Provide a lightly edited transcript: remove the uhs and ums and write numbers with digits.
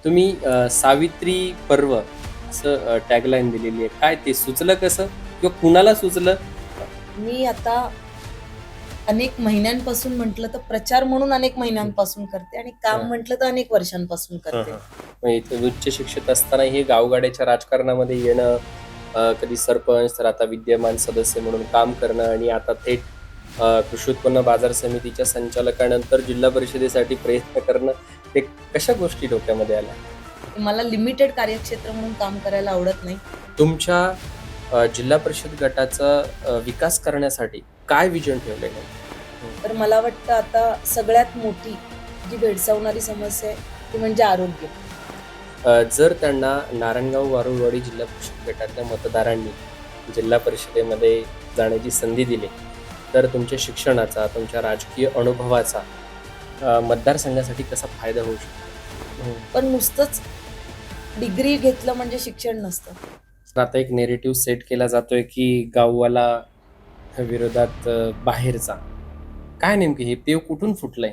तुम्ही सावित्री पर्व असं टॅगलाईन दिलेली आहे. काय ते सुचलं कसं? किंवा कुणाला सुचलं? मी आता अनेक महिन्यांपासून म्हटलं तर प्रचार म्हणून अनेक हं. महिन्यांपासून करते आणि हां. काम म्हटलं तर अनेक वर्षांपासून हां, करते. हां. मग इथे उच्च शिक्षित असताना हे गावगाड्याच्या राजकारणामध्ये येणं, कधी सरपंच, तर आता विद्यमान सदस्य म्हणून काम करणं आणि आता थेट कृषी उत्पन्न बाजार समितीच्या संचालकानंतर जिल्हा परिषदेसाठी प्रयत्न करणं, हे कशा गोष्टी डोक्यामध्ये आल्या? मला लिमिटेड कार्यक्षेत्र म्हणून काम करायला आवडत नाही. तुमच्या जिल्हा परिषद गटाचा विकास करण्यासाठी काय विजन ठेवलेलं आहे? हं. तर मला वाटतं आता सगळ्यात मोठी जी भेडसावणारी समस्या आहे ती म्हणजे आरोग्य. जर त्यांना नारायणगाव वारुळवाडी जिल्हा परिषद गटातल्या मतदारांनी जिल्हा परिषदेमध्ये जाण्याची संधी दिली, तर तुमच्या शिक्षणाचा, तुमच्या राजकीय अनुभवाचा मतदारसंघासाठी कसा फायदा होऊ शकतो? हं. पण नुसतंच डिग्री घेतलं म्हणजे शिक्षण नसतं. तर आता एक नेरेटिव्ह सेट केला जातोय, की गाववाला विरोधात बाहेरचा. काय नेमकी हे पेव कुठून फुटलंय?